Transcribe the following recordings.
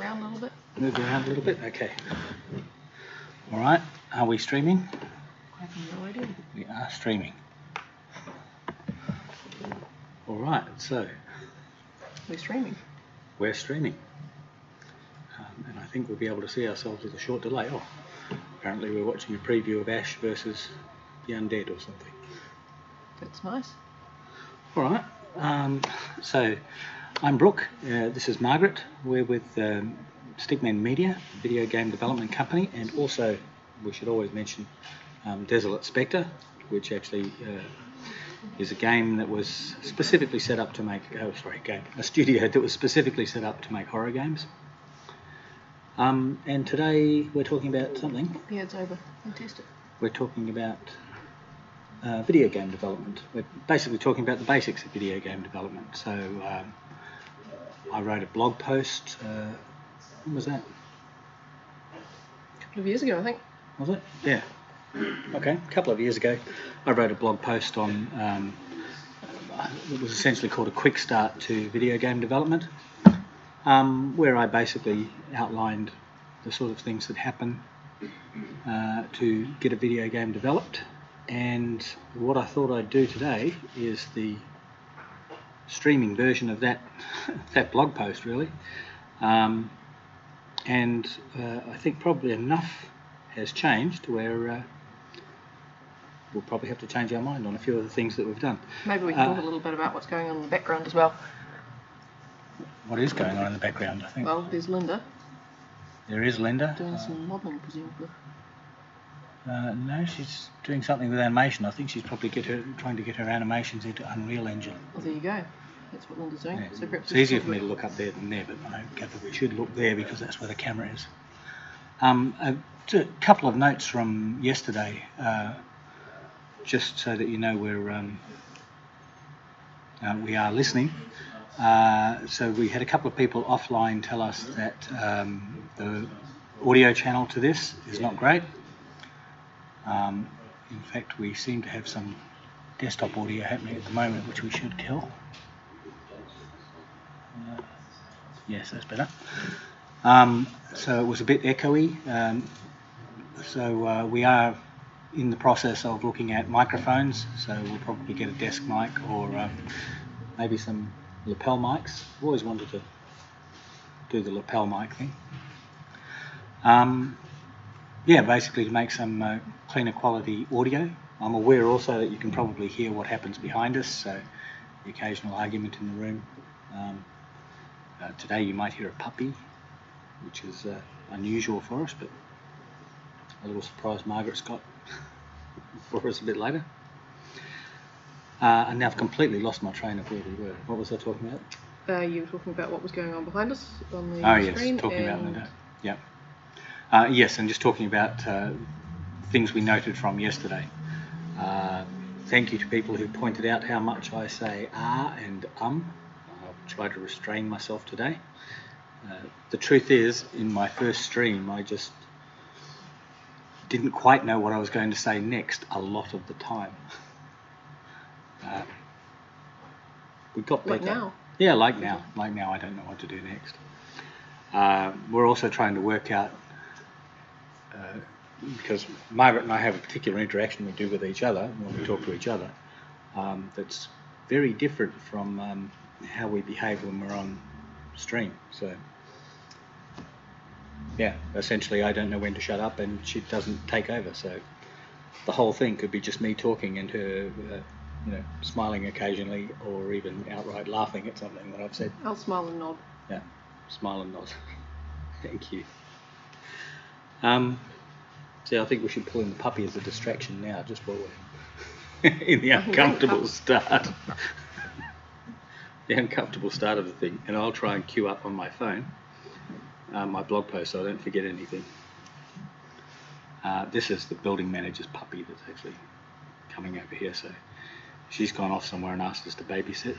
around a little bit. Move around a little bit? Okay. Alright, are we streaming? I have no idea. We are streaming. Alright, so... We're streaming. We're streaming. And I think we'll be able to see ourselves with a short delay. Oh, apparently we're watching a preview of Ash versus the Undead or something. That's nice. Alright, so I'm Brook, this is Margaret. We're with Stickmen Media, a video game development company, and also, we should always mention, Desolate Spectre, which actually is a game that was specifically set up to make, a studio that was specifically set up to make horror games. And today we're talking about something. Yeah, it's over. Fantastic. We're talking about video game development. We're basically talking about the basics of video game development. So I wrote a blog post, when was that? A couple of years ago, I think. Was it? Yeah. Okay, a couple of years ago I wrote a blog post on, it was essentially called a quick start to video game development, where I basically outlined the sort of things that happen to get a video game developed. And what I thought I'd do today is the streaming version of that that blog post, really. And I think probably enough has changed where we'll probably have to change our mind on a few of the things that we've done. Maybe we can talk a little bit about what's going on in the background as well. What is going on in the background, I think? Well, there's Linda. There is Linda. Doing some modelling, presumably. No, she's doing something with animation. I think she's probably trying to get her animations into Unreal Engine. Well, there you go. That's what Linda's doing. Yeah. So perhaps it's easier for me to look up there than there, but I gather we should look there because that's where the camera is. A couple of notes from yesterday, just so that you know we are listening. So we had a couple of people offline tell us that the audio channel to this is not great. In fact, we seem to have some desktop audio happening at the moment, which we should kill. Yes, that's better. So it was a bit echoey. So we are in the process of looking at microphones. So we'll probably get a desk mic or maybe some lapel mics. I've always wanted to do the lapel mic thing. Yeah, basically to make some cleaner quality audio. I'm aware also that you can probably hear what happens behind us, so the occasional argument in the room. Today you might hear a puppy, which is unusual for us, but a little surprise Margaret's got for us a bit later. And now I've completely lost my train of where we were. What was I talking about? You were talking about what was going on behind us on the screen. Yes, talking about Linda. Yeah. Yes, and just talking about things we noted from yesterday. Thank you to people who pointed out how much I say and I'll try to restrain myself today. The truth is, in my first stream, I just didn't quite know what I was going to say next a lot of the time. We got better. Like now? Yeah, like now. Like now, I don't know what to do next. We're also trying to work out, because Margaret and I have a particular interaction we do with each other when we talk to each other, that's very different from how we behave when we're on stream. So, yeah, essentially I don't know when to shut up and she doesn't take over. So the whole thing could be just me talking and her smiling occasionally or even outright laughing at something that I've said. I'll smile and nod. Yeah, smile and nod. Thank you. So I think we should pull in the puppy as a distraction now, just while we're in the uncomfortable start. The uncomfortable start of the thing. And I'll try and queue up on my phone my blog post so I don't forget anything. This is the building manager's puppy that's actually coming over here. So she's gone off somewhere and asked us to babysit.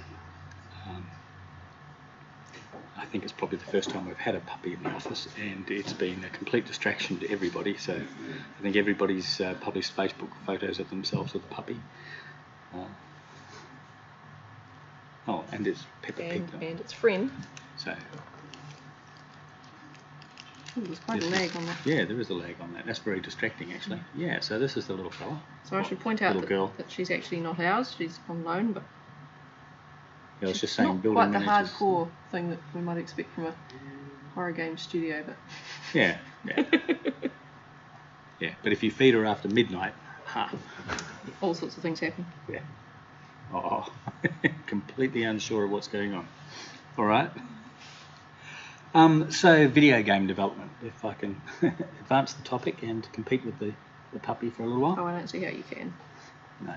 I think it's probably the first time we've had a puppy in the office, and it's been a complete distraction to everybody. So I think everybody's published Facebook photos of themselves with a puppy. And it's Peppa Pig. And its friend. So Ooh, there's quite a lag on that. Yeah, there is a lag on that. That's very distracting, actually. Yeah, so this is the little fella. So I should point out that she's actually not ours. She's on loan, but yeah, I was just saying, not building quite the miniatures. hardcore thing that we might expect from a horror game studio, but yeah. Yeah, but if you feed her after midnight, all sorts of things happen. Yeah. Oh, completely unsure of what's going on. All right. So video game development, if I can advance the topic and compete with the puppy for a little while. Oh, I don't see how you can. No.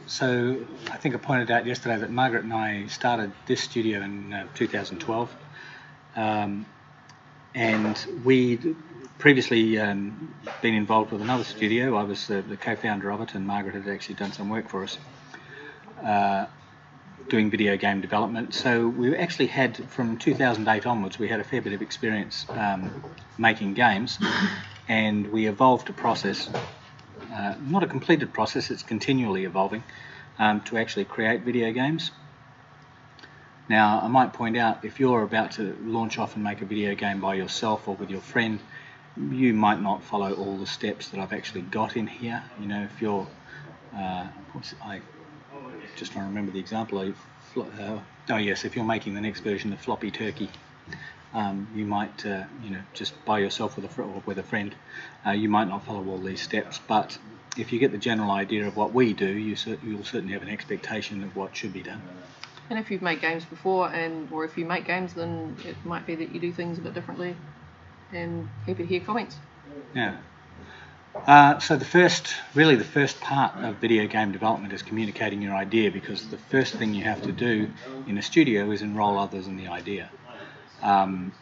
So I think I pointed out yesterday that Margaret and I started this studio in 2012. And we'd previously been involved with another studio. I was the co-founder of it, and Margaret had actually done some work for us doing video game development. So we actually had, from 2008 onwards, we had a fair bit of experience making games, and we evolved a process, not a completed process, it's continually evolving, to actually create video games. Now, I might point out, if you're about to launch off and make a video game by yourself or with your friend, you might not follow all the steps that I've actually got in here. You know, if you're, I just trying to remember the example. Oh yes, if you're making the next version of Floppy Turkey, you might, just by yourself or with a friend, you might not follow all these steps. But if you get the general idea of what we do, you'll certainly have an expectation of what should be done. And if you've made games before, or if you make games, then it might be that you do things a bit differently, and happy to hear comments. Yeah. So the first part of video game development is communicating your idea, because the first thing you have to do in a studio is enroll others in the idea.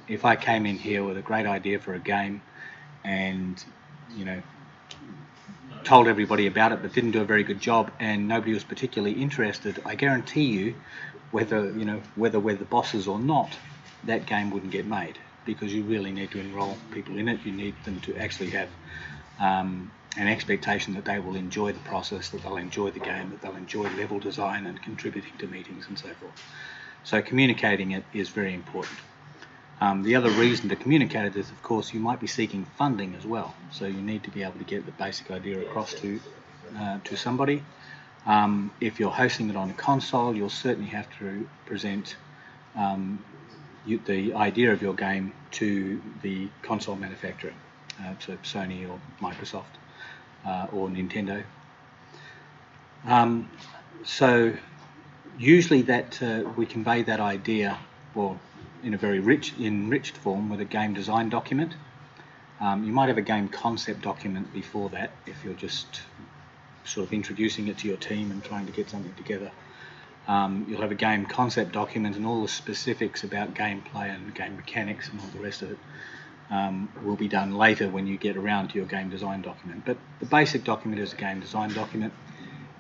If I came in here with a great idea for a game and, told everybody about it but didn't do a very good job and nobody was particularly interested, I guarantee you, whether we're the bosses or not, that game wouldn't get made, because you really need to enroll people in it. You need them to actually have an expectation that they will enjoy the process, that they'll enjoy the game, that they'll enjoy level design and contributing to meetings and so forth. So communicating it is very important. The other reason to communicate it is, of course, you might be seeking funding as well. So you need to be able to get the basic idea across to somebody. If you're hosting it on a console, you'll certainly have to present the idea of your game to the console manufacturer, so Sony or Microsoft or Nintendo. So usually that we convey that idea, well, in a very enriched form with a game design document. You might have a game concept document before that, if you're just sort of introducing it to your team and trying to get something together. You'll have a game concept document, and all the specifics about gameplay and game mechanics and all the rest of it will be done later when you get around to your game design document. But the basic document is a game design document.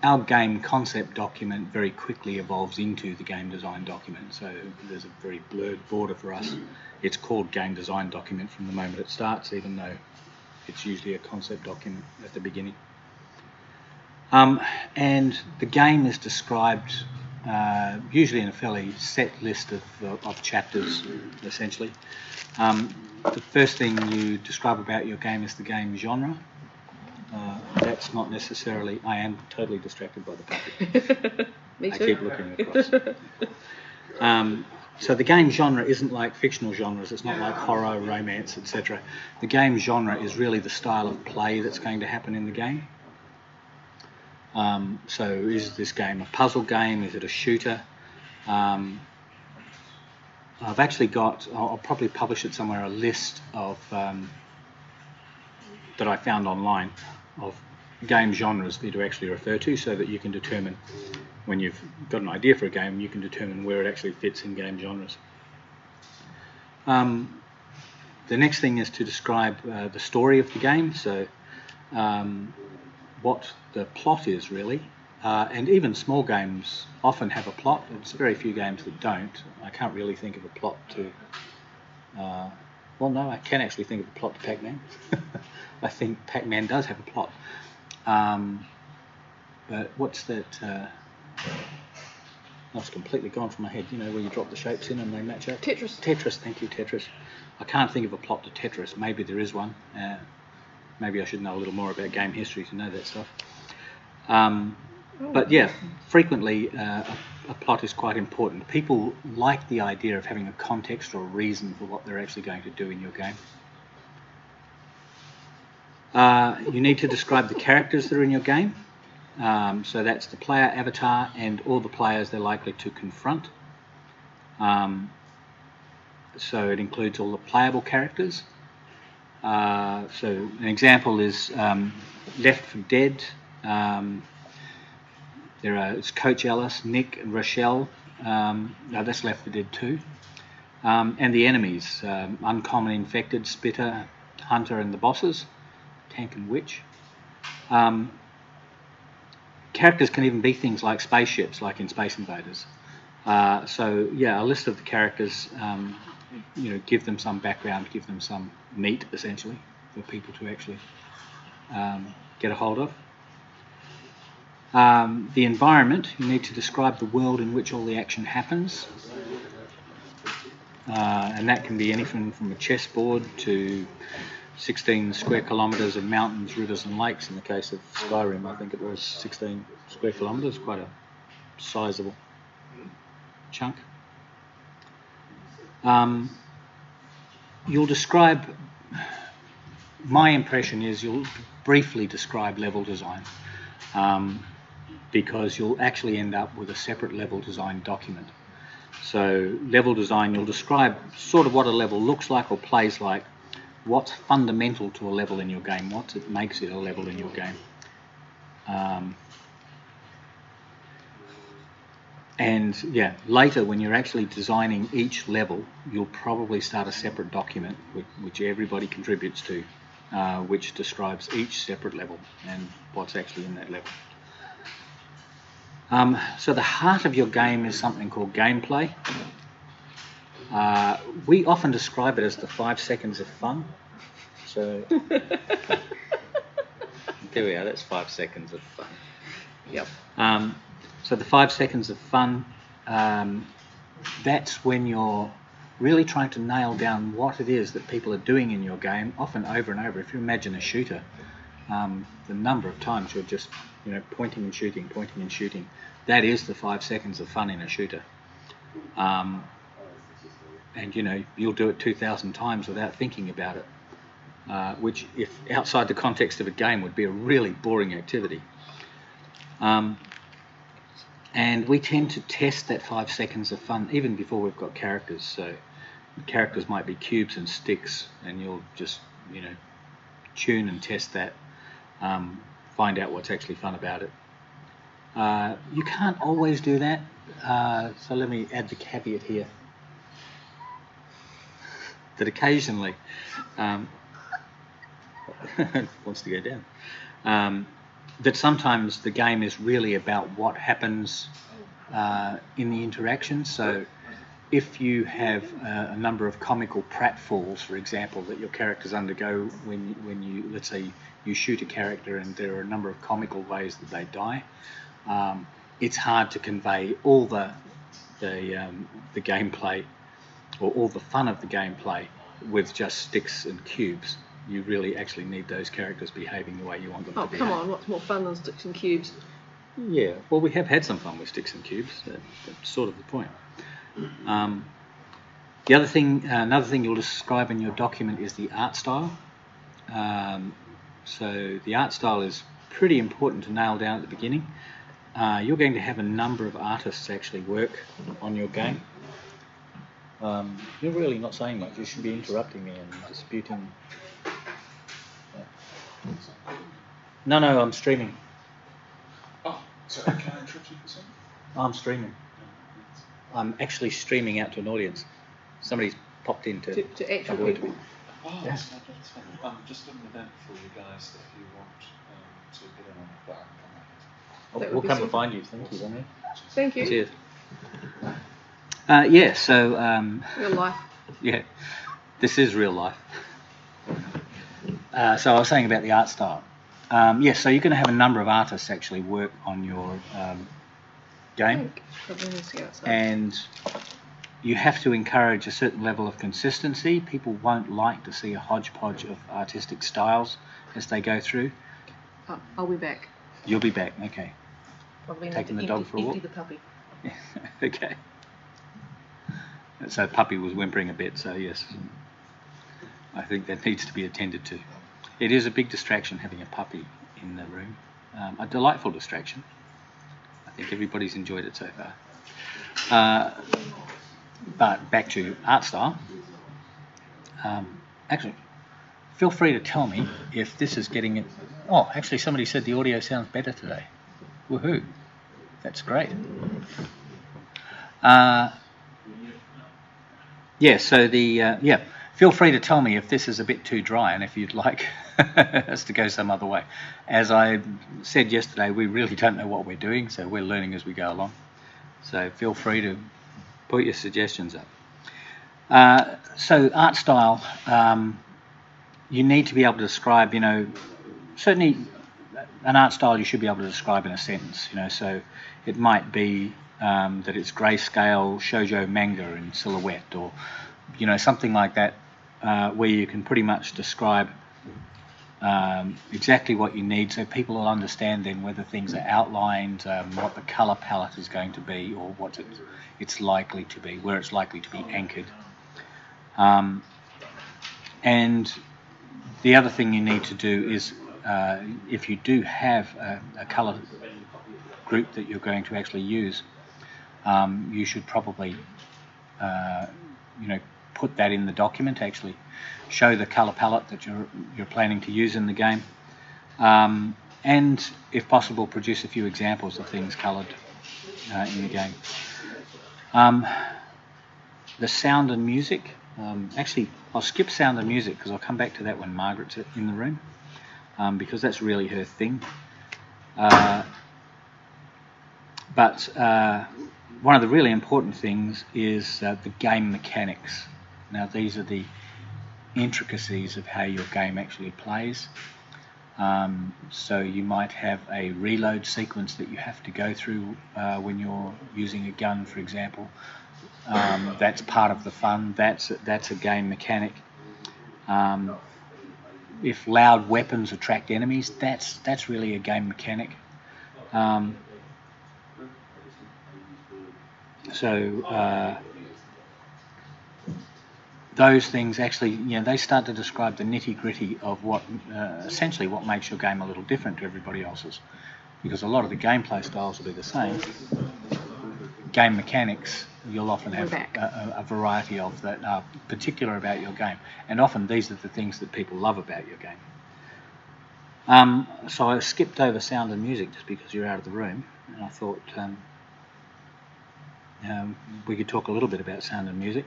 Our game concept document very quickly evolves into the game design document, so there's a very blurred border for us. It's called game design document from the moment it starts, even though it's usually a concept document at the beginning. And the game is described usually in a fairly set list of chapters, essentially. The first thing you describe about your game is the game genre. That's not necessarily... I am totally distracted by the puppy. Me too. I keep looking across. So the game genre isn't like fictional genres. It's not like horror, romance, etc. The game genre is really the style of play that's going to happen in the game. So is this game a puzzle game? Is it a shooter? I've actually got... I'll probably publish it somewhere, a list of... that I found online of game genres for you to actually refer to, so that you can determine, when you've got an idea for a game, you can determine where it actually fits in game genres. The next thing is to describe the story of the game, so what the plot is really, and even small games often have a plot. It's very few games that don't. I can't really think of a plot to... well, no, I can actually think of a plot to Pac-Man. I think Pac-Man does have a plot. But what's that? It's completely gone from my head. You know, where you drop the shapes in and they match up? Tetris. Tetris, thank you, Tetris. I can't think of a plot to Tetris. Maybe there is one. Maybe I should know a little more about game history to know that stuff. But yeah, frequently a plot is quite important. People like the idea of having a context or a reason for what they're actually going to do in your game. You need to describe the characters that are in your game. So that's the player avatar and all the players they're likely to confront. So it includes all the playable characters. So an example is Left 4 Dead. It's Coach Ellis, Nick, and Rochelle. No, that's Left 4 Dead 2. And the enemies, Uncommon Infected, Spitter, Hunter, and the bosses, Tank and Witch. Characters can even be things like spaceships, like in Space Invaders. So yeah, a list of the characters, give them some background, give them some meat, essentially, for people to actually get a hold of. The environment, you need to describe the world in which all the action happens. And that can be anything from a chessboard to 16 square kilometres of mountains, rivers and lakes. In the case of Skyrim, I think it was 16 square kilometres, quite a sizable chunk. You'll describe, my impression is you'll briefly describe level design, because you'll actually end up with a separate level design document. So level design, you'll describe sort of what a level looks like or plays like, what's fundamental to a level in your game, what makes it a level in your game. And yeah, later when you're actually designing each level, you'll probably start a separate document which everybody contributes to, which describes each separate level and what's actually in that level. So the heart of your game is something called gameplay. We often describe it as the 5 seconds of fun. So there we are, that's 5 seconds of fun. Yep. So the 5 seconds of fun, that's when you're really trying to nail down what it is that people are doing in your game, often over and over. If you imagine a shooter, the number of times you're just pointing and shooting, that is the 5 seconds of fun in a shooter. And you'll do it 2,000 times without thinking about it, which, if outside the context of a game, would be a really boring activity. And we tend to test that 5 seconds of fun even before we've got characters. So characters might be cubes and sticks, and you'll just tune and test that, find out what's actually fun about it. You can't always do that, so let me add the caveat here that occasionally wants to go down. That sometimes the game is really about what happens in the interaction. So if you have a number of comical pratfalls, for example, that your characters undergo when you, let's say, you shoot a character and there are a number of comical ways that they die, it's hard to convey all the gameplay or all the fun of the gameplay with just sticks and cubes. You really actually need those characters behaving the way you want them to behave. Oh, come on, what's more fun than sticks and cubes? Yeah, well, we have had some fun with sticks and cubes. That's sort of the point. Another thing you'll describe in your document is the art style. So the art style is pretty important to nail down at the beginning. You're going to have a number of artists actually work on your game. You're really not saying much. You should be interrupting me and disputing. No, I'm streaming. Oh, sorry, can I interrupt you for a second? I'm streaming. I'm actually streaming out to an audience. Somebody's popped in to actual avoid people. me. Oh, Yeah. that's fine. Just an event for you guys if you want to get in on it, but I can come That We'll would be come and super. find you. Thank you, Daniel. Thank you. Cheers. Yeah, so Real life. yeah, this is real life. So I was saying about the art style. So you're going to have a number of artists actually work on your game, Probably needs to go outside. and you have to encourage a certain level of consistency. People won't like to see a hodgepodge of artistic styles as they go through. Oh, I'll be back. You'll be back, okay. Probably need Taking to the dog for a walk? empty the puppy. Okay. So puppy was whimpering a bit, so yes. I think that needs to be attended to. It is a big distraction having a puppy in the room. A delightful distraction. I think everybody's enjoyed it so far. But back to art style. Actually, feel free to tell me if this is getting it. Oh, actually, somebody said the audio sounds better today. Woohoo! That's great. Yeah. So feel free to tell me if this is a bit too dry and if you'd like us to go some other way. As I said yesterday, we really don't know what we're doing, so we're learning as we go along. So feel free to put your suggestions up. So art style, you need to be able to describe, certainly an art style you should be able to describe in a sentence, so it might be that it's grayscale shoujo manga in silhouette, or something like that, where you can pretty much describe exactly what you need, so people will understand then whether things are outlined, what the colour palette is going to be, or what it's likely to be, where it's likely to be anchored. And the other thing you need to do is, if you do have a colour group that you're going to actually use, you should probably put that in the document, actually show the colour palette that you're planning to use in the game, and if possible produce a few examples of things coloured in the game. The sound and music, actually I'll skip sound and music because I'll come back to that when Margaret's in the room, because that's really her thing. But one of the really important things is the game mechanics. Now these are the intricacies of how your game actually plays. So you might have a reload sequence that you have to go through when you're using a gun, for example. That's part of the fun. That's a game mechanic. If loud weapons attract enemies, that's really a game mechanic. Those things actually, they start to describe the nitty-gritty of what, essentially what makes your game a little different to everybody else's. Because a lot of the gameplay styles will be the same. Game mechanics, you'll often have a variety of that are particular about your game. And often these are the things that people love about your game. So I skipped over sound and music just because you're out of the room. And I thought we could talk a little bit about sound and music.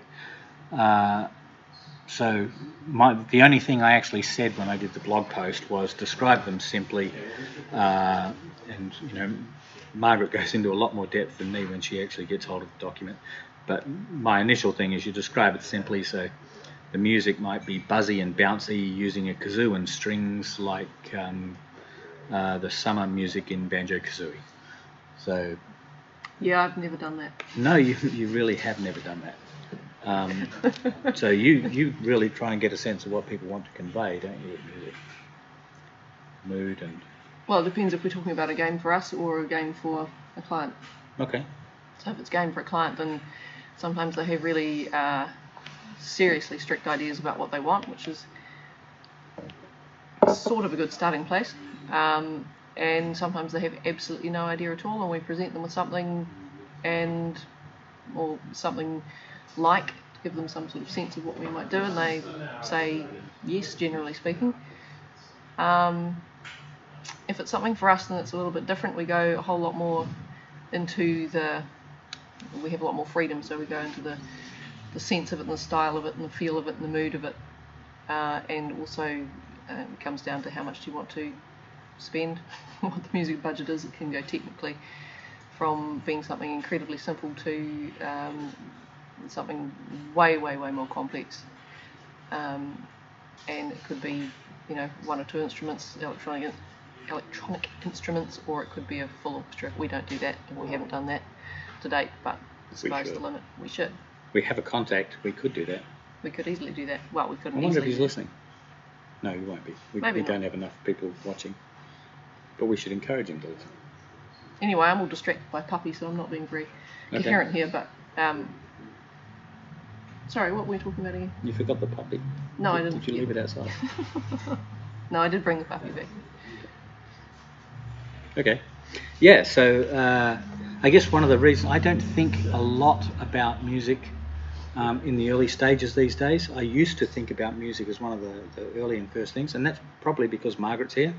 So the only thing I actually said when I did the blog post was describe them simply, and Margaret goes into a lot more depth than me when she actually gets hold of the document, but my initial thing is you describe it simply. So the music might be buzzy and bouncy using a kazoo and strings like the summer music in Banjo-Kazooie. So yeah, I've never done that. No, you really have never done that. So you really try and get a sense of what people want to convey, don't you, with music? Mood and... Well, it depends if we're talking about a game for us or a game for a client. Okay. So if it's a game for a client, then sometimes they have really seriously strict ideas about what they want, which is sort of a good starting place. And sometimes they have absolutely no idea at all, and we present them with something or something like, to give them some sort of sense of what we might do, and they say yes, generally speaking. If it's something for us, then it's a little bit different. We go a whole lot more into we have a lot more freedom, so we go into the sense of it and the style of it and the feel of it and the mood of it, and also it comes down to how much do you want to spend, what the music budget is. It can go technically from being something incredibly simple to something way more complex, and it could be one or two instruments, electronic instruments, or it could be a full orchestra. We don't do that, and we haven't done that. to date, but I suppose should. the limit. We should. We have a contact. We could do that. We could easily do that. Well, we couldn't I wonder if easily he's do listening. No, he won't be. We Maybe not. don't have enough people watching. But we should encourage him to listen. Anyway, I'm all distracted by puppy, so I'm not being very coherent here, but... sorry, what were we talking about again? You forgot the puppy. No, I didn't. Did you leave it outside? No, I did bring the puppy back. Okay. Yeah, so I guess one of the reasons I don't think a lot about music in the early stages these days. I used to think about music as one of the early and first things, and that's probably because Margaret's here.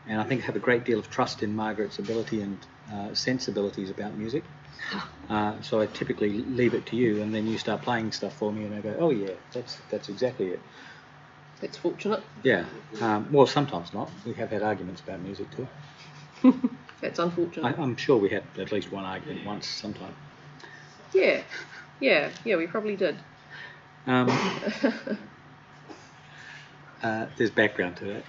And I think I have a great deal of trust in Margaret's ability and sensibilities about music. So I typically leave it to you, and then you start playing stuff for me, and I go, oh yeah, that's exactly it. That's fortunate. Yeah. Well, sometimes not. We have had arguments about music too. That's unfortunate. I'm sure we had at least one argument once sometime. Yeah, we probably did. There's background to that.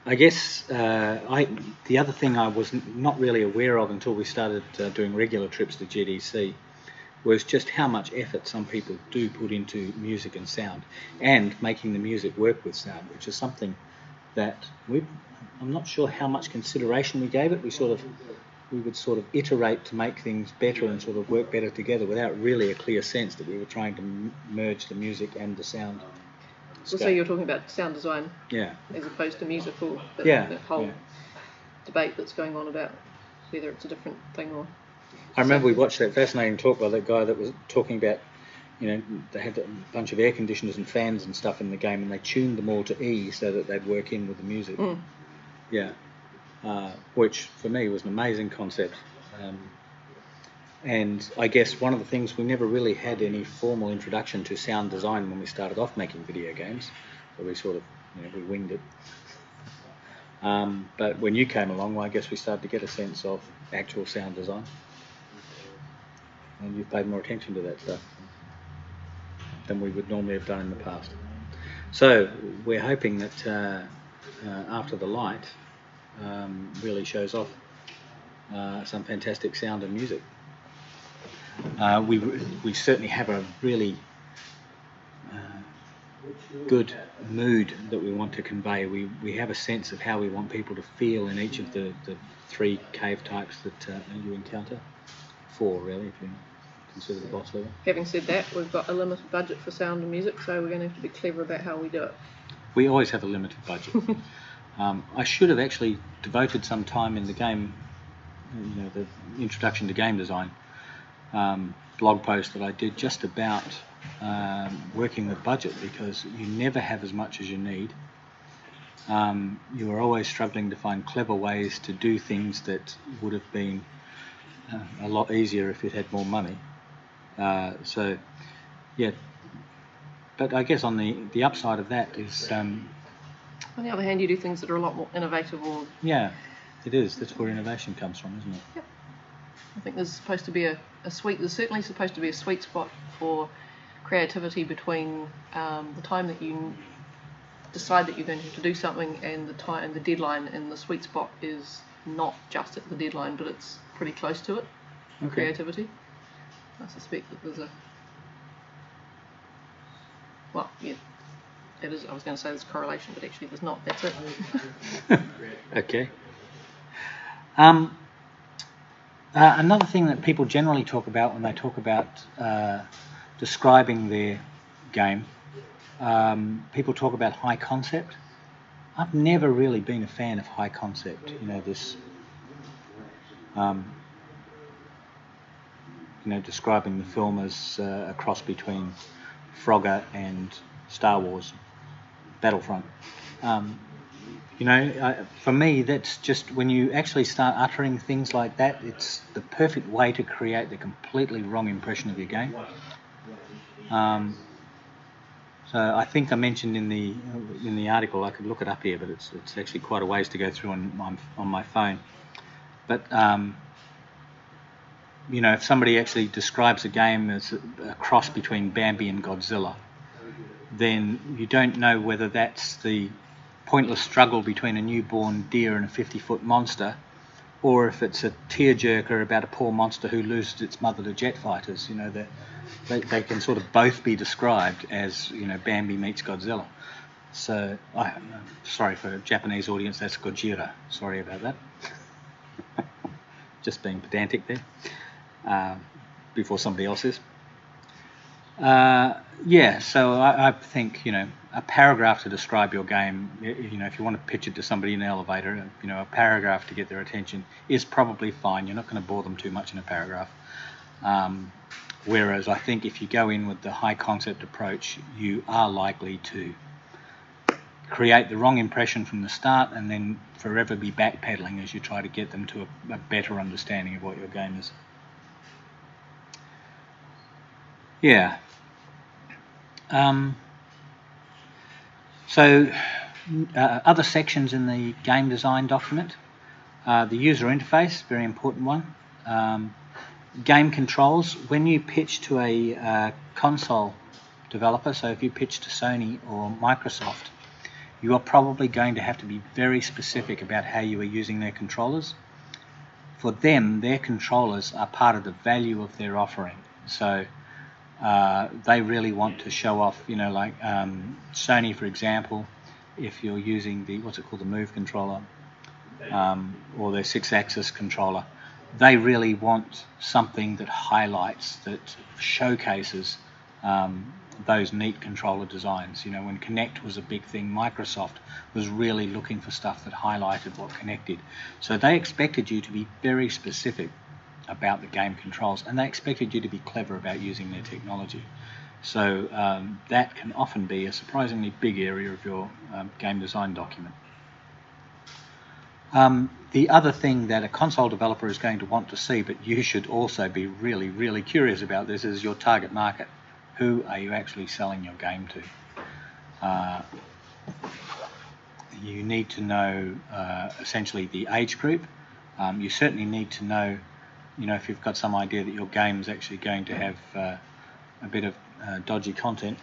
I guess the other thing I was not really aware of until we started doing regular trips to GDC was just how much effort some people do put into music and sound, and making the music work with sound, which is something that I'm not sure how much consideration we gave it. We would sort of iterate to make things better and sort of work better together without really a clear sense that we were trying to merge the music and the sound. So you're talking about sound design, yeah, as opposed to musical. That whole debate that's going on about whether it's a different thing or. I remember we watched that fascinating talk by that guy that was talking about, they had a bunch of air conditioners and fans and stuff in the game, and they tuned them all to E so that they'd work in with the music. Yeah, which for me was an amazing concept. And I guess one of the things, we never really had any formal introduction to sound design when we started off making video games, so we sort of, we winged it. But when you came along, well, I guess we started to get a sense of actual sound design. And you've paid more attention to that stuff than we would normally have done in the past. So we're hoping that After the Light really shows off some fantastic sound and music. We certainly have a really good mood that we want to convey. We have a sense of how we want people to feel in each of the 3 cave types that you encounter. 4 really, if you consider the boss level. Having said that, we've got a limited budget for sound and music, so we're going to have to be clever about how we do it. We always have a limited budget. I should have actually devoted some time in the game, the introduction to game design blog post that I did just about working with budget, because you never have as much as you need. You are always struggling to find clever ways to do things that would have been a lot easier if you'd had more money. So, yeah. But I guess on the upside of that is... on the other hand, you do things that are a lot more innovative or... Yeah, it is. That's where innovation comes from, isn't it? Yep. I think there's supposed to be there's certainly supposed to be a sweet spot for creativity between the time that you decide that you're going to have to do something and the time and the deadline, and the sweet spot is not just at the deadline, but it's pretty close to it. Okay. Creativity. I suspect that there's it is. I was going to say there's correlation, but actually there's not. That's it. Okay. Another thing that people generally talk about when they talk about describing their game, people talk about high concept. I've never really been a fan of high concept. This, describing the film as a cross between Frogger and Star Wars Battlefront. For me, that's just, when you actually start uttering things like that, it's the perfect way to create the completely wrong impression of your game. So I think I mentioned in the article, I could look it up here, but it's actually quite a ways to go through on my phone. But if somebody actually describes a game as a cross between Bambi and Godzilla, then you don't know whether that's the pointless struggle between a newborn deer and a 50-foot monster, or if it's a tearjerker about a poor monster who loses its mother to jet fighters. You know, they can sort of both be described as, you know, Bambi meets Godzilla. So, sorry for a Japanese audience, that's Gojira. Sorry about that. Just being pedantic there, before somebody else is. Yeah, so I think, you know, a paragraph to describe your game, you know, if you want to pitch it to somebody in an elevator, you know, a paragraph to get their attention is probably fine. You're not going to bore them too much in a paragraph. Whereas I think if you go in with the high concept approach, you are likely to create the wrong impression from the start and then forever be backpedaling as you try to get them to a better understanding of what your game is. Yeah. So other sections in the game design document, the user interface, very important one. Game controls. When you pitch to a console developer, so if you pitch to Sony or Microsoft, you are probably going to have to be very specific about how you are using their controllers. For them, their controllers are part of the value of their offering. So they really want to show off, you know, like Sony, for example, if you're using the, what's it called, the Move controller, or their 6-axis controller, they really want something that highlights, that showcases those neat controller designs. You know, when Kinect was a big thing, Microsoft was really looking for stuff that highlighted what Kinect did. So they expected you to be very specific about the game controls, and they expected you to be clever about using their technology. So that can often be a surprisingly big area of your game design document. The other thing that a console developer is going to want to see, but you should also be really, really curious about this, is your target market. Who are you actually selling your game to? You need to know essentially the age group. You certainly need to know, you know, if you've got some idea that your game is actually going to have a bit of dodgy content,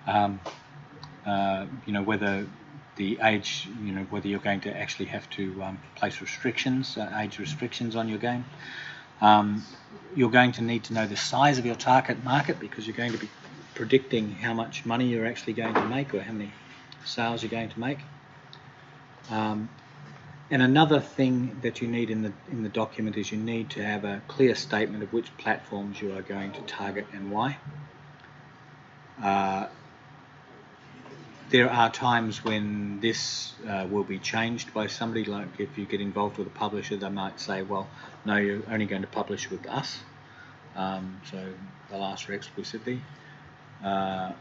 you know, whether the age, you know, whether you're going to actually have to place restrictions, age restrictions on your game. You're going to need to know the size of your target market, because you're going to be predicting how much money you're actually going to make, or how many sales you're going to make. And another thing that you need in the document is you need to have a clear statement of which platforms you are going to target and why. There are times when this will be changed by somebody. Like if you get involved with a publisher, they might say, well, no, you're only going to publish with us, so they'll ask for exclusivity. I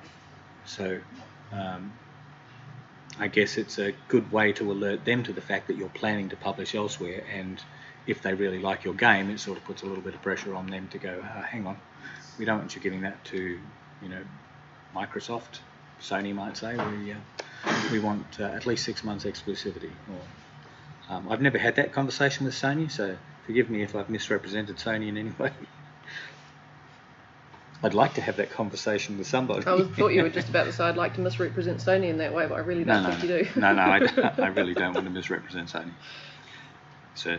guess it's a good way to alert them to the fact that you're planning to publish elsewhere, and if they really like your game, it sort of puts a little bit of pressure on them to go, hang on, we don't want you giving that to, you know, Microsoft. Sony might say, we want at least 6 months exclusivity. Or, I've never had that conversation with Sony, so forgive me if I've misrepresented Sony in any way. I'd like to have that conversation with somebody. I thought you were just about to say I'd like to misrepresent Sony in that way, but I really don't think you do. No, I really don't want to misrepresent Sony. So.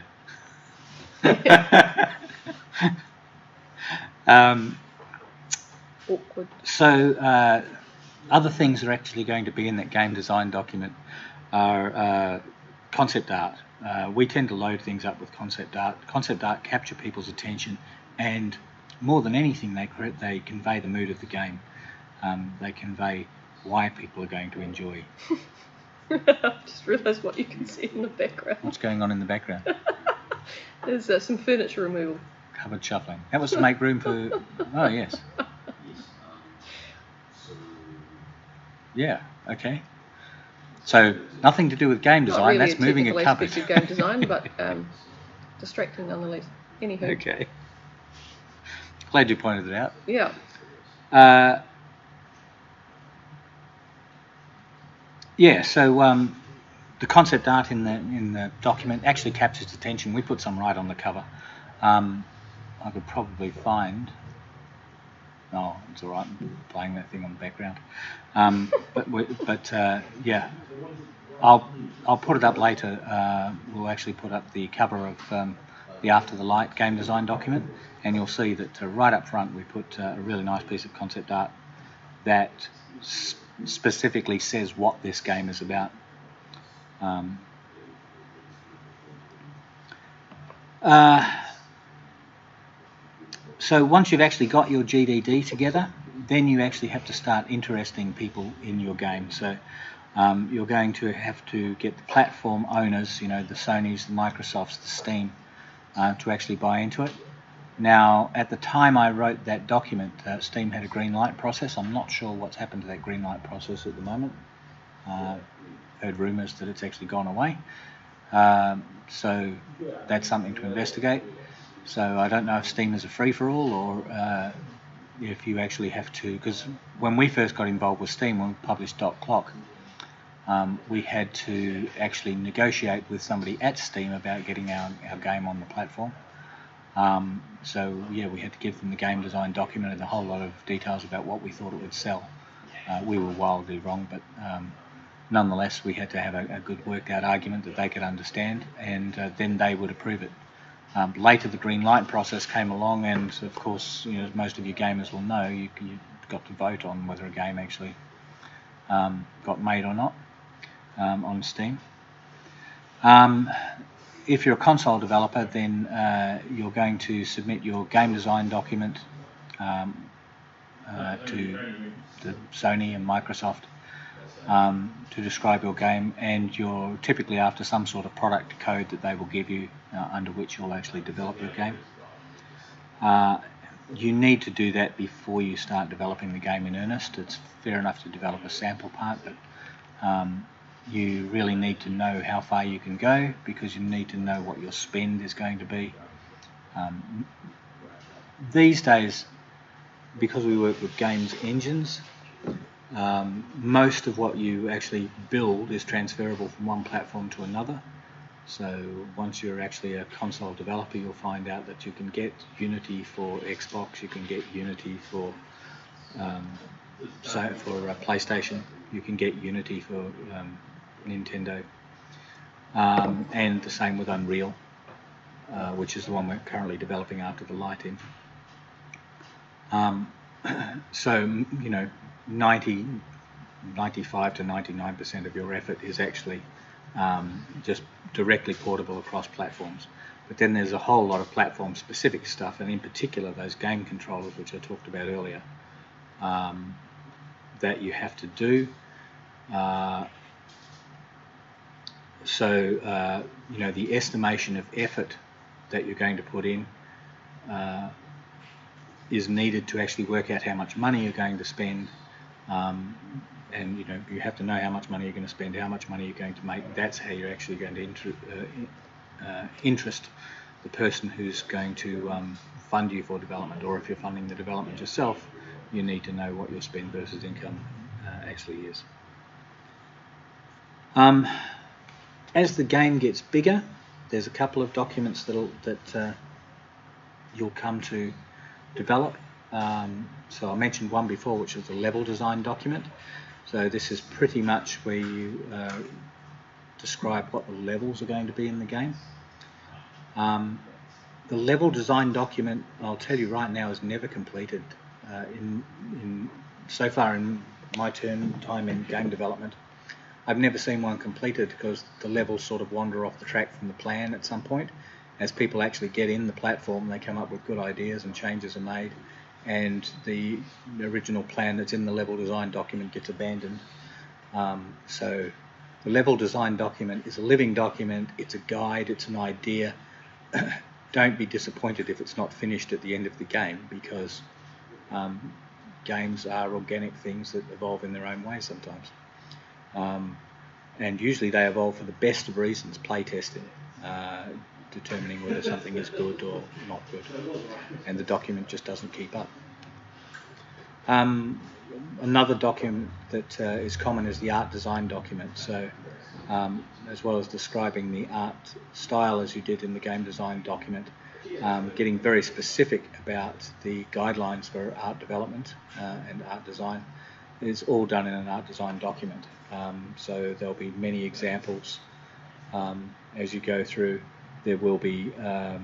Awkward. So, other things that are actually going to be in that game design document are concept art. We tend to load things up with concept art. Concept art capture people's attention, and more than anything, they convey the mood of the game. They convey why people are going to enjoy. I just realised what you can see in the background. What's going on in the background? There's some furniture removal. Cupboard shuffling. That was to make room for... Oh, yes. Yeah, okay. So, nothing to do with game design, Not really that's moving a cupboard. aspect of game design, but distracting nonetheless. Anywho. Okay. Glad you pointed it out. Yeah. So the concept art in the document actually captures attention. We put some right on the cover. I could probably find... Oh, it's all right. I'm playing that thing on the background. Yeah. I'll put it up later. We'll actually put up the cover of the After the Light game design document, and you'll see that right up front we put a really nice piece of concept art that specifically says what this game is about. So once you've actually got your GDD together, then you actually have to start interesting people in your game. So you're going to have to get the platform owners, you know, the Sonys, the Microsofts, the Steam, to actually buy into it. Now, at the time I wrote that document, Steam had a green light process. I'm not sure what's happened to that green light process at the moment. Heard rumours that it's actually gone away. So that's something to investigate. So I don't know if Steam is a free-for-all or if you actually have to, because when we first got involved with Steam, when we published .clock, we had to actually negotiate with somebody at Steam about getting our game on the platform. So yeah, we had to give them the game design document and a whole lot of details about what we thought it would sell. We were wildly wrong, but nonetheless we had to have a good worked out argument that they could understand, and then they would approve it. Later the green light process came along, and of course, you know, as most of you gamers will know, you got to vote on whether a game actually got made or not on Steam. If you're a console developer, then you're going to submit your game design document to the Sony and Microsoft to describe your game, and you're typically after some sort of product code that they will give you under which you'll actually develop your game. You need to do that before you start developing the game in earnest. It's fair enough to develop a sample part, but you really need to know how far you can go, because you need to know what your spend is going to be. These days, because we work with games engines, most of what you actually build is transferable from one platform to another. So once you're actually a console developer, you'll find out that you can get Unity for Xbox, you can get Unity for PlayStation, you can get Unity for Nintendo, and the same with Unreal, which is the one we're currently developing After the Light in. So, you know, 95 to 99% of your effort is actually just directly portable across platforms. But then there's a whole lot of platform specific stuff, and in particular those game controllers, which I talked about earlier, that you have to do. So you know, the estimation of effort that you're going to put in is needed to actually work out how much money you're going to spend, and you know, you have to know how much money you're going to spend, how much money you're going to make. That's how you're actually going to interest the person who's going to fund you for development, or if you're funding the development yourself, you need to know what your spend versus income actually is. As the game gets bigger, there's a couple of documents that you'll come to develop. So I mentioned one before, which is the level design document. So this is pretty much where you describe what the levels are going to be in the game. The level design document, I'll tell you right now, is never completed. So far in my time in game development, I've never seen one completed, because the levels sort of wander off the track from the plan at some point. As people actually get in the platform, they come up with good ideas and changes are made, and the original plan that's in the level design document gets abandoned. So the level design document is a living document, it's a guide, it's an idea. Don't be disappointed if it's not finished at the end of the game, because games are organic things that evolve in their own way sometimes. And usually they evolve for the best of reasons, playtesting, determining whether something is good or not good, and the document just doesn't keep up. Another document that is common is the art design document. So as well as describing the art style as you did in the game design document, getting very specific about the guidelines for art development and art design is all done in an art design document. So there'll be many examples as you go through. There will be a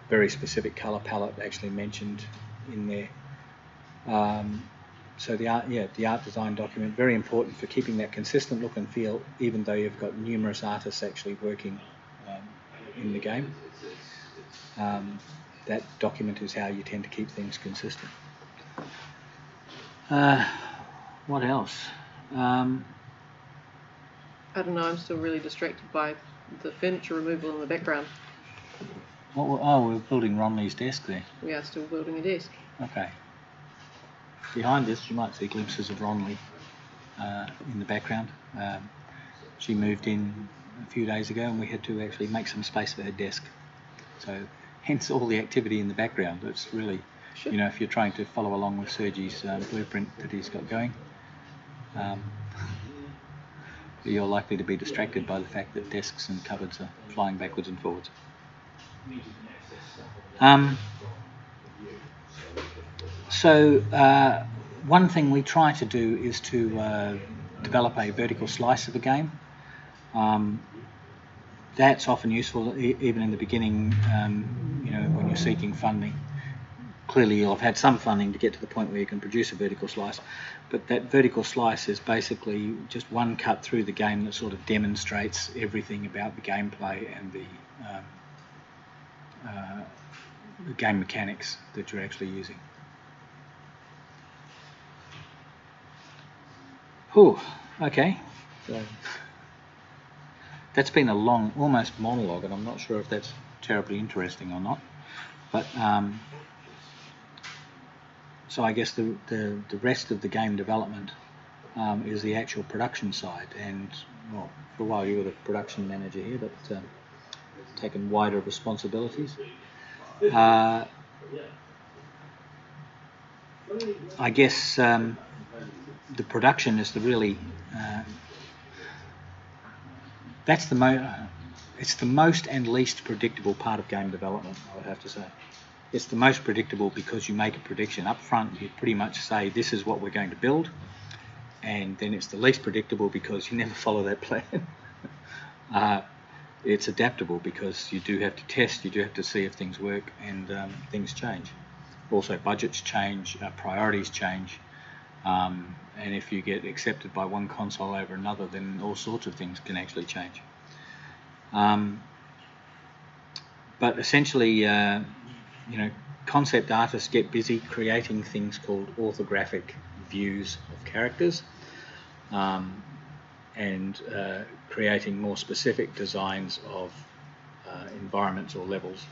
very specific colour palette actually mentioned in there. So the art design document, very important for keeping that consistent look and feel, even though you've got numerous artists actually working in the game. That document is how you tend to keep things consistent. What else? I don't know, I'm still really distracted by the furniture removal in the background. We're building Ronley's desk there. We are still building a desk. Okay. Behind this, you might see glimpses of Ronley in the background. She moved in a few days ago, and we had to actually make some space for her desk. So, hence all the activity in the background. It's really, Sure. you know, if you're trying to follow along with Sergi's blueprint that he's got going, you're likely to be distracted by the fact that desks and cupboards are flying backwards and forwards. So one thing we try to do is to develop a vertical slice of a game. That's often useful even in the beginning, you know, when you're seeking funding. Clearly you'll have had some funding to get to the point where you can produce a vertical slice, but that vertical slice is basically just one cut through the game that sort of demonstrates everything about the gameplay and the game mechanics that you're actually using. Whew, okay. So that's been a long, almost monologue, and I'm not sure if that's terribly interesting or not. But so I guess the rest of the game development is the actual production side. And well, for a while you were the production manager here, but taken wider responsibilities. I guess the production is the really it's the most and least predictable part of game development, I would have to say. It's the most predictable because you make a prediction up front. You pretty much say this is what we're going to build, and then it's the least predictable because you never follow that plan. It's adaptable because you do have to test, you do have to see if things work, and things change. Also, budgets change, priorities change, and if you get accepted by one console over another, then all sorts of things can actually change. But essentially, you know, concept artists get busy creating things called orthographic views of characters, and creating more specific designs of environments or levels.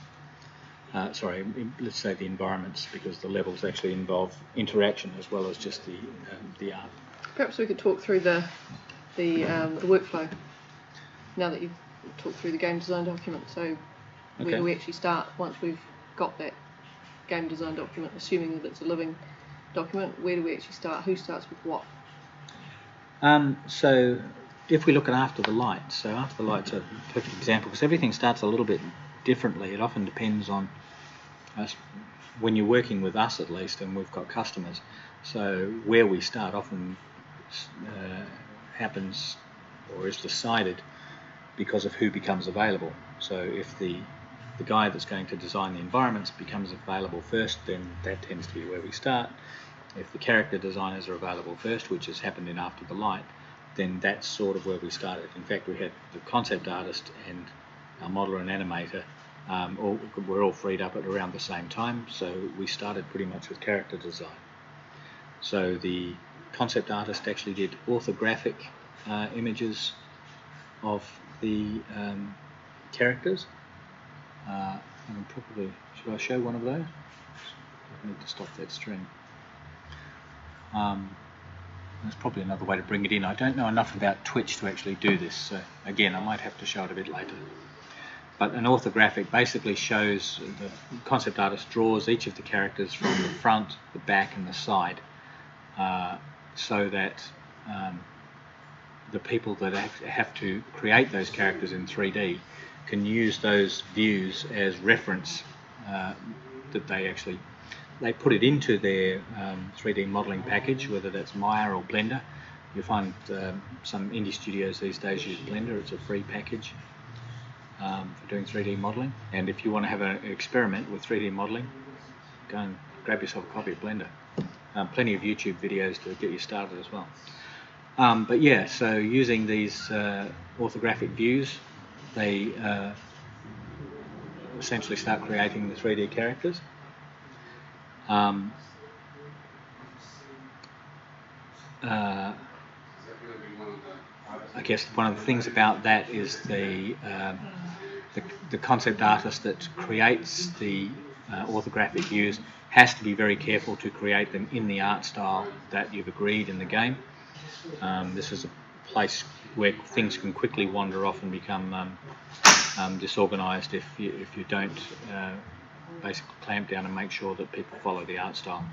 Sorry, let's say the environments, because the levels actually involve interaction as well as just the art. Perhaps we could talk through the workflow now that you've talked through the game design document. So where do we actually start once we've got that game design document, assuming that it's a living document? Where do we actually start? Who starts with what? So if we look at After the Light, so After the Light's a perfect example because everything starts a little bit differently. It often depends on us, when you're working with us at least, and we've got customers. So where we start often happens or is decided because of who becomes available. So if the guy that's going to design the environments becomes available first, then that tends to be where we start. If the character designers are available first, which has happened in After the Light, then that's sort of where we started. In fact, we had the concept artist and our modeler and animator were all freed up at around the same time, so we started pretty much with character design. So the concept artist actually did orthographic images of the characters. And probably, should I show one of those? I need to stop that stream. There's probably another way to bring it in. I don't know enough about Twitch to actually do this, so again I might have to show it a bit later. But an orthographic basically shows the concept artist draws each of the characters from the front, the back and the side, so that the people that have to create those characters in 3D can use those views as reference, that they put it into their 3D modelling package, whether that's Maya or Blender, you'll find some indie studios these days use Blender. It's a free package for doing 3D modelling. And if you want to have an experiment with 3D modelling, go and grab yourself a copy of Blender. Plenty of YouTube videos to get you started as well. But yeah, so using these orthographic views, they essentially start creating the 3D characters. I guess one of the things about that is the concept artist that creates the orthographic views has to be very careful to create them in the art style that you've agreed in the game. This is a place where things can quickly wander off and become disorganised if you don't basically clamp down and make sure that people follow the art style.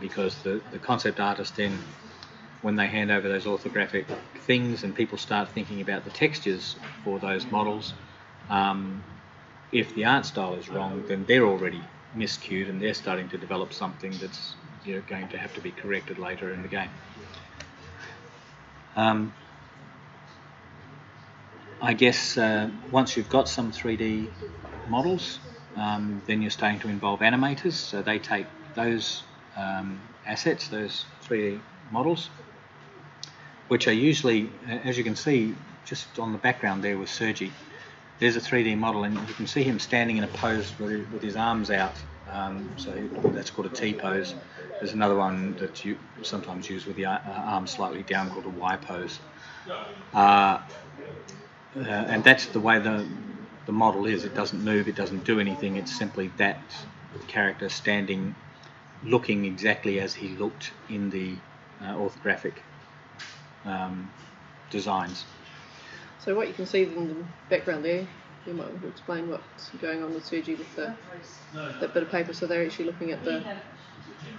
Because the concept artist then, when they hand over those orthographic things and people start thinking about the textures for those models, if the art style is wrong, then they're already miscued and they're starting to develop something that's going to have to be corrected later in the game. I guess once you've got some 3D models, then you're starting to involve animators. So they take those assets, those 3D models, which are usually, as you can see, just on the background there with Sergi, there's a 3D model and you can see him standing in a pose with his arms out. So that's called a T pose. There's another one that you sometimes use with the arms slightly down called a Y pose. And that's the way the model is. It doesn't move, it doesn't do anything. It's simply that character standing, looking exactly as he looked in the orthographic designs. So what you can see in the background there, you might want to explain what's going on with Sergi with that bit of paper. So they're actually looking at the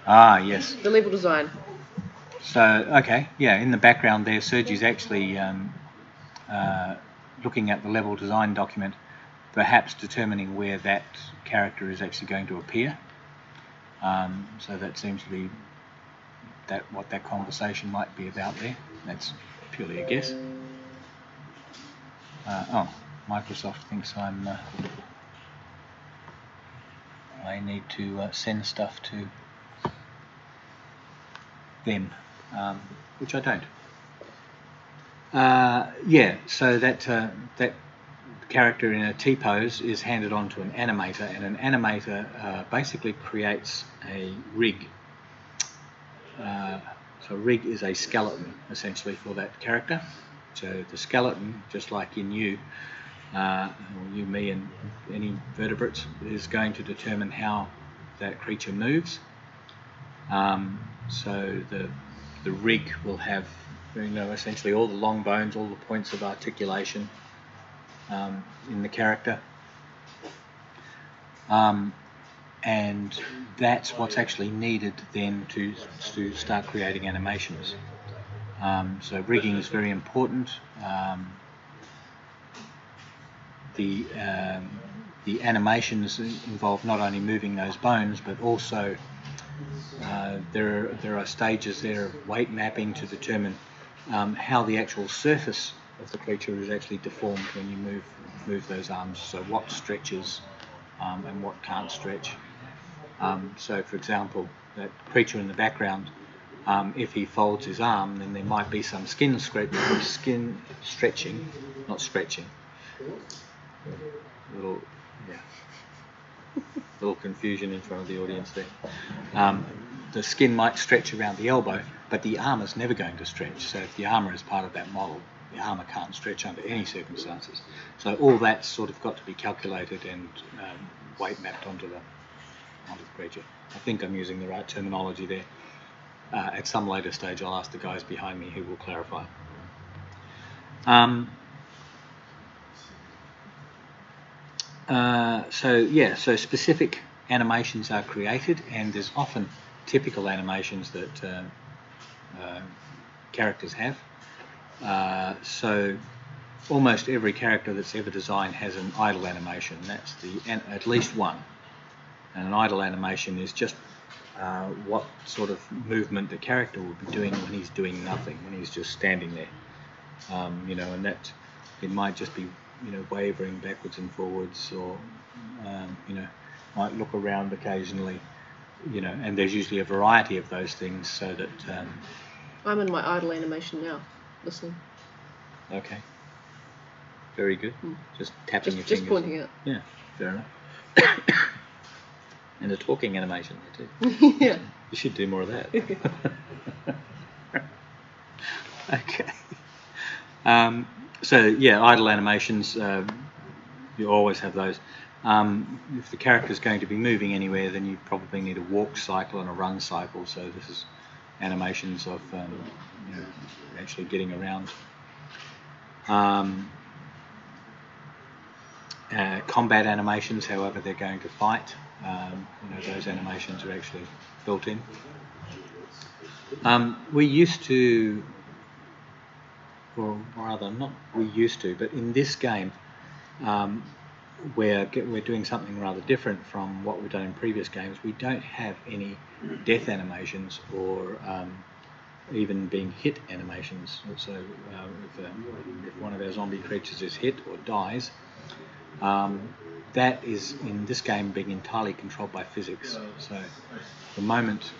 yes, the level design. So okay, yeah, in the background there, Sergi's actually looking at the level design document, perhaps determining where that character is actually going to appear. So that seems to be what that conversation might be about there. That's purely a guess. Microsoft thinks I need to send stuff to them, which I don't. Yeah, so that character in a T-pose is handed on to an animator, and an animator basically creates a rig. So a rig is a skeleton, essentially, for that character. So the skeleton, just like in you, or you, me, and any vertebrates, is going to determine how that creature moves. So the rig will have, essentially all the long bones, all the points of articulation in the character. And that's what's actually needed then to start creating animations. So rigging is very important. The animations involve not only moving those bones, but also there are stages there of weight mapping to determine how the actual surface of the creature is actually deformed when you move those arms. So what stretches and what can't stretch. So for example, that creature in the background, if he folds his arm, then there might be some skin stretching, not stretching. Little confusion in front of the audience there. The skin might stretch around the elbow, but the armour is never going to stretch. So if the armour is part of that model, the armour can't stretch under any circumstances. So all that's sort of got to be calculated and weight mapped onto the creature. I think I'm using the right terminology there. At some later stage, I'll ask the guys behind me who will clarify. So specific animations are created, and there's often typical animations that characters have. So almost every character that's ever designed has an idle animation. That's at least one. And an idle animation is just what sort of movement the character will be doing when he's doing nothing, when he's just standing there. And that it might just be, wavering backwards and forwards, or, might look around occasionally, and there's usually a variety of those things so that... I'm in my idle animation now, listening. Okay. Very good. Just tapping your Just fingers. pointing out. Yeah, fair enough. And a talking animation there too. Yeah. You should do more of that. Okay. Idle animations, you always have those. If the character's going to be moving anywhere, then you probably need a walk cycle and a run cycle. So this is animations of actually getting around. Combat animations, however they're going to fight, those animations are actually built in. We used to, or rather not we used to, but in this game we're doing something rather different from what we've done in previous games. We don't have any death animations or even being hit animations. So if one of our zombie creatures is hit or dies, that is in this game being entirely controlled by physics. So the moment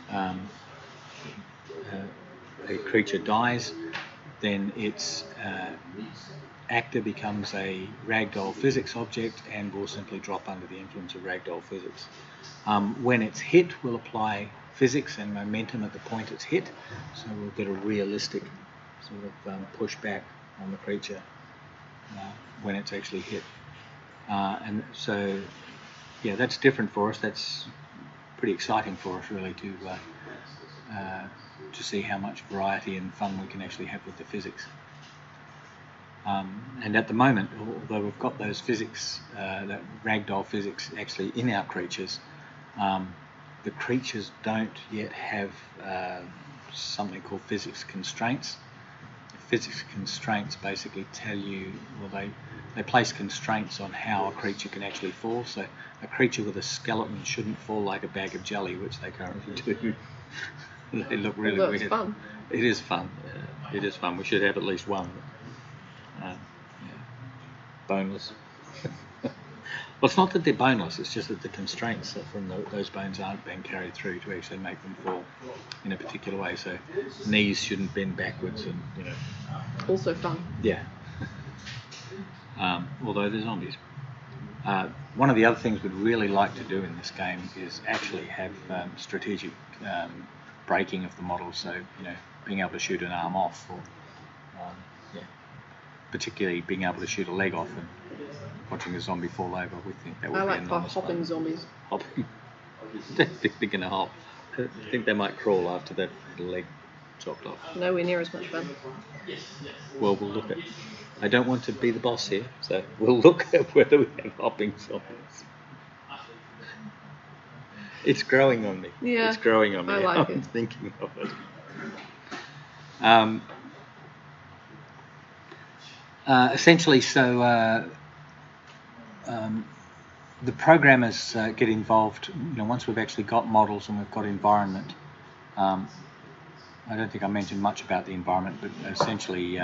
a creature dies, then its actor becomes a ragdoll physics object and will simply drop under the influence of ragdoll physics. When it's hit, we'll apply physics and momentum at the point it's hit, so we'll get a realistic sort of pushback on the creature when it's actually hit. And so, that's different for us. That's pretty exciting for us, really, to see how much variety and fun we can actually have with the physics. And at the moment, although we've got those physics, that ragdoll physics actually in our creatures, the creatures don't yet have something called physics constraints. Physics constraints basically tell you, they place constraints on how a creature can actually fall. So a creature with a skeleton shouldn't fall like a bag of jelly, which they currently do. They look really weird. Fun. It is fun. It is fun. We should have at least one. Boneless. Well, it's not that they're boneless, it's just that the constraints from those bones aren't being carried through to actually make them fall in a particular way. So knees shouldn't bend backwards, and Also fun. Yeah. Although they're zombies. One of the other things we'd really like to do in this game is actually have strategic breaking of the model. So being able to shoot an arm off, or particularly being able to shoot a leg off and watching a zombie fall over. We think that would be enormous fun. Hopping zombies. Hopping. I don't think they're going to hop. I think they might crawl after that leg chopped off. Nowhere near as much fun. Well, we'll look at... I don't want to be the boss here, so we'll look at whether we have hopping zombies. It's growing on me. Yeah, it's growing on me. I like I'm it. thinking of it. Essentially, so the programmers get involved. Once we've actually got models and we've got environment. I don't think I mentioned much about the environment, but essentially,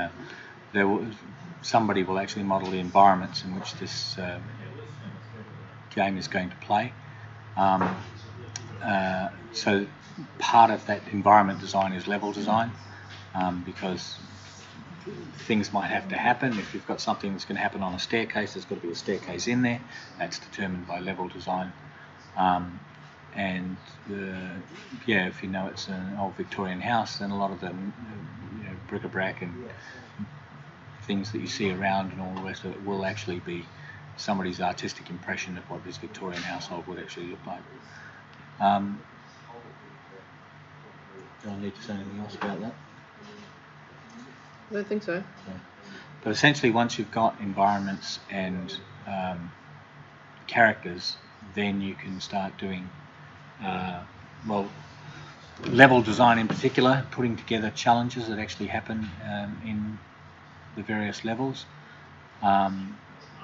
somebody will actually model the environments in which this game is going to play. So part of that environment design is level design, because things might have to happen. If you've got something that's going to happen on a staircase, there's got to be a staircase in there. That's determined by level design. If it's an old Victorian house, then a lot of the bric-a-brac and things that you see around and all the rest of it will actually be somebody's artistic impression of what this Victorian household would actually look like. Do I need to say anything else about that? I don't think so. But essentially, once you've got environments and characters, then you can start doing, level design in particular, putting together challenges that actually happen in the various levels.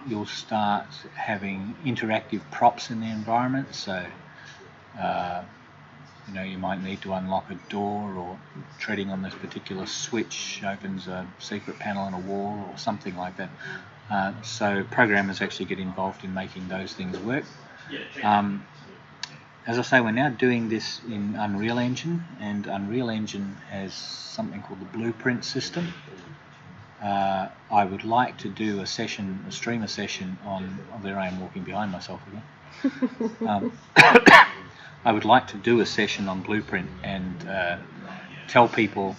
You'll start having interactive props in the environment, so you know, you might need to unlock a door, or treading on this particular switch opens a secret panel in a wall or something like that. So programmers actually get involved in making those things work. As I say, we're now doing this in Unreal Engine, and Unreal Engine has something called the Blueprint system. I would like to do a streamer session on, oh, there I am walking behind myself again. I would like to do a session on Blueprint and tell people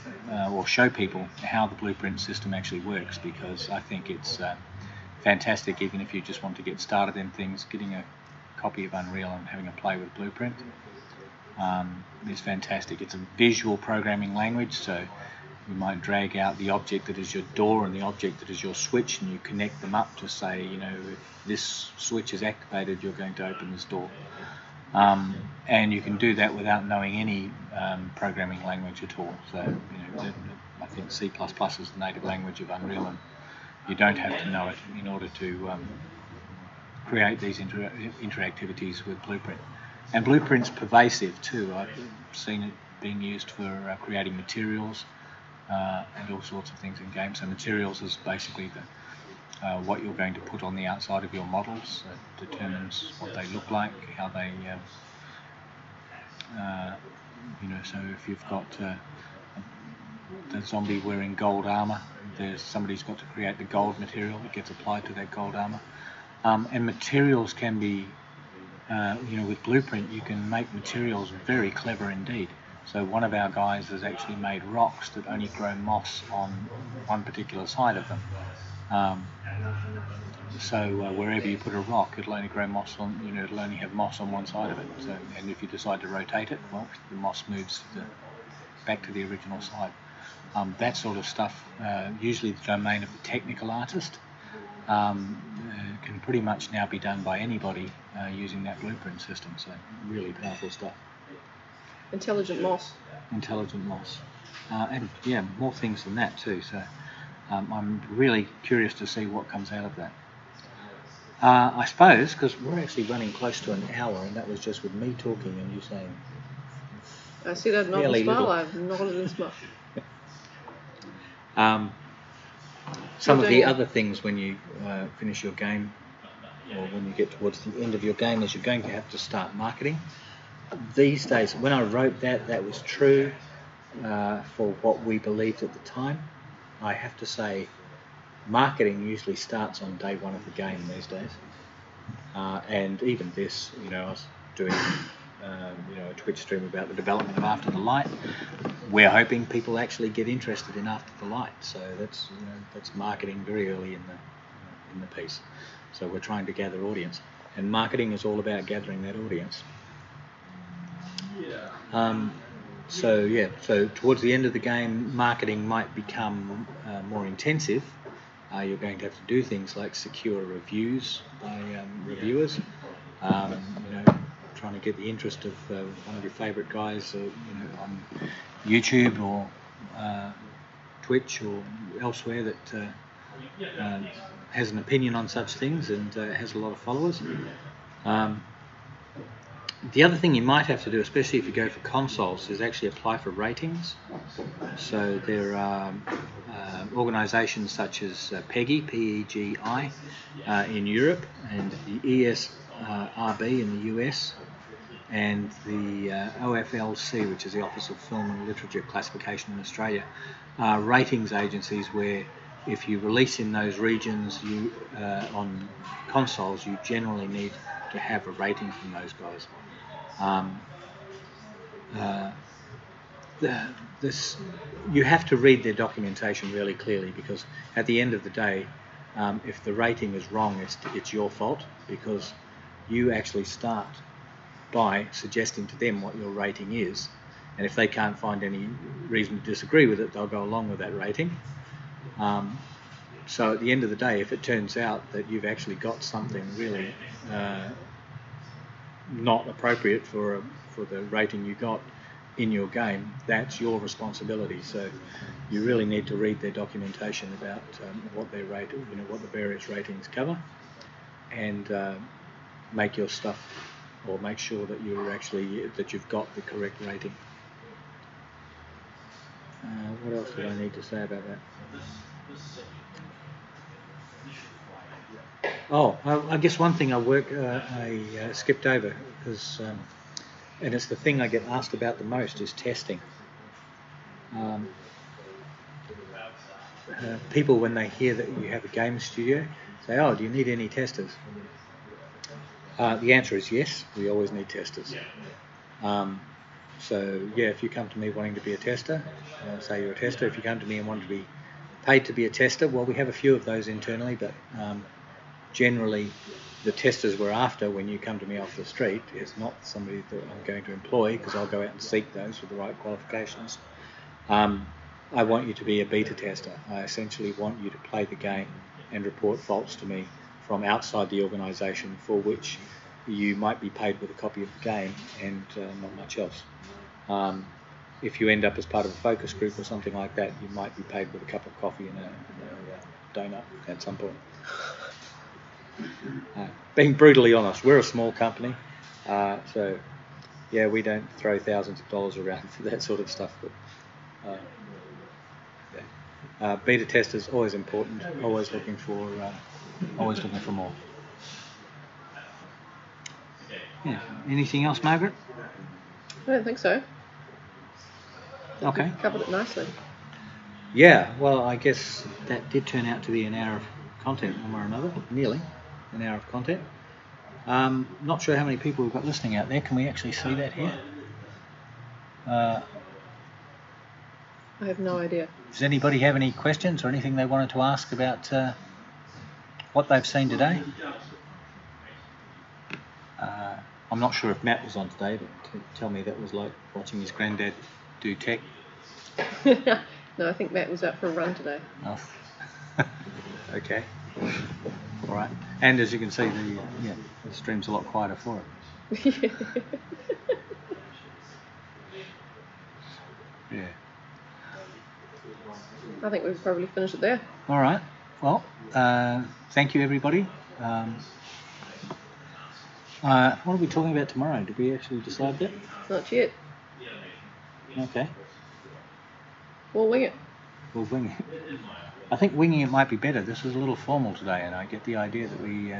or show people how the Blueprint system actually works, because I think it's fantastic, even if you just want to get started in things. Getting a copy of Unreal and having a play with Blueprint is fantastic. It's a visual programming language, so you might drag out the object that is your door and the object that is your switch, and you connect them up to say, you know, if this switch is activated, you're going to open this door. And you can do that without knowing any programming language at all. So, you know, I think C++ is the native language of Unreal, and you don't have to know it in order to create these interactivities with Blueprint. And Blueprint's pervasive too. I've seen it being used for creating materials and all sorts of things in games. So materials is basically what you're going to put on the outside of your models. It determines what they look like, how they, you know, so if you've got the zombie wearing gold armour, somebody's got to create the gold material that gets applied to that gold armour. And materials can be, you know, with Blueprint you can make materials very clever indeed. So one of our guys has actually made rocks that only grow moss on one particular side of them. So wherever you put a rock, it'll only grow moss on, you know, it'll only have moss on one side of it. So, and if you decide to rotate it, well, the moss moves back to the original side. That sort of stuff, usually the domain of the technical artist, can pretty much now be done by anybody using that Blueprint system. So really powerful stuff. Intelligent moss. Intelligent moss. And yeah, more things than that too. So I'm really curious to see what comes out of that. I suppose, because we're actually running close to an hour, and that was just with me talking and you saying. I see that nod and smile. I've nodded and smiled. Some of the other things when you finish your game, or when you get towards the end of your game, is you're going to have to start marketing. These days, when I wrote that was true for what we believed at the time. I have to say, marketing usually starts on day one of the game these days. And even this, you know, I was doing you know, a Twitch stream about the development of After the Light. We're hoping people actually get interested in After the Light, so that's, you know, that's marketing very early in the piece. So we're trying to gather audience, and marketing is all about gathering that audience. So towards the end of the game, marketing might become more intensive. You're going to have to do things like secure reviews by reviewers. You know, trying to get the interest of one of your favourite guys, you know, on YouTube or Twitch or elsewhere that has an opinion on such things and has a lot of followers. The other thing you might have to do, especially if you go for consoles, is actually apply for ratings. So there are organisations such as PEGI, P-E-G-I, in Europe, and the ESRB in the US, and the OFLC, which is the Office of Film and Literature Classification in Australia, are ratings agencies where if you release in those regions on consoles, you generally need to have a rating from those guys. You have to read their documentation really clearly, because at the end of the day, if the rating is wrong, it's your fault, because you actually start by suggesting to them what your rating is, and if they can't find any reason to disagree with it, they'll go along with that rating. So at the end of the day, if it turns out that you've actually got something really not appropriate for the rating you got in your game, that's your responsibility. So you really need to read their documentation about what they rate, you know, what the various ratings cover, and make your stuff or make sure that you've got the correct rating. What else do I need to say about that? Oh, I guess one thing I skipped over is, and it's the thing I get asked about the most, is testing. People, when they hear that you have a game studio, say, "Oh, do you need any testers?" The answer is yes. We always need testers. So yeah, if you come to me wanting to be a tester, say you're a tester. If you come to me and want to be paid to be a tester, well, we have a few of those internally, but generally the testers we're after when you come to me off the street is not somebody that I'm going to employ, because I'll go out and seek those with the right qualifications. I want you to be a beta tester. I essentially want you to play the game and report faults to me from outside the organisation, for which you might be paid with a copy of the game and not much else. If you end up as part of a focus group or something like that, you might be paid with a cup of coffee and a donut at some point. Being brutally honest, we're a small company, so yeah, we don't throw thousands of dollars around for that sort of stuff. But beta testers always important. Always looking for more. Yeah. Anything else, Margaret? I don't think so. Okay. Covered it nicely. Yeah. Well, I guess that did turn out to be an hour of content, one way or another. Nearly an hour of content. Not sure how many people we've got listening out there. Can we actually see that here? I have no idea. Does anybody have any questions or anything they wanted to ask about what they've seen today? I'm not sure if Matt was on today, but tell me that was like watching his granddad do tech. No, I think Matt was out for a run today. Oh. Okay. All right. And as you can see, the stream's a lot quieter for it. Yeah. I think we've probably finished it there. All right. Well, thank you, everybody. What are we talking about tomorrow? Did we actually decide that? Not yet. Okay. We'll wing it. We'll wing it. I think winging it might be better. This was a little formal today, and I get the idea that we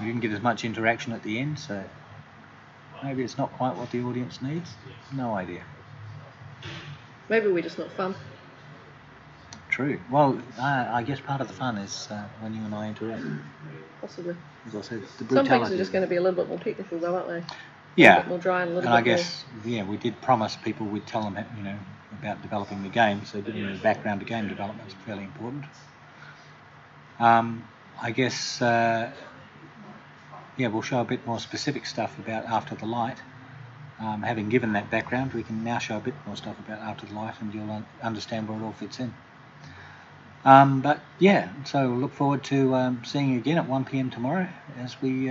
didn't get as much interaction at the end, so maybe it's not quite what the audience needs. No idea. Maybe we're just not fun. True. Well, I guess part of the fun is when you and I interact. Possibly. As I said, the brutality. Some things are just going to be a little bit more technical, though, aren't they? Yeah. A little bit more dry and a little and bit I guess, we did promise people we'd tell them, about developing the game, so giving them a background to game development is fairly important. I guess, we'll show a bit more specific stuff about After the Light. Having given that background, we can now show a bit more stuff about After the Light, and you'll understand where it all fits in. But yeah, so look forward to seeing you again at 1 p.m. tomorrow as we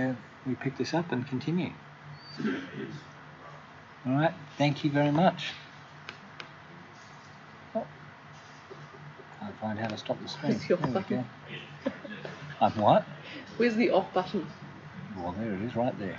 pick this up and continue. All right, thank you very much. Oh, can't find how to stop the stream. Where's the off button? I'm what? Where's the off button? Well, there it is, right there.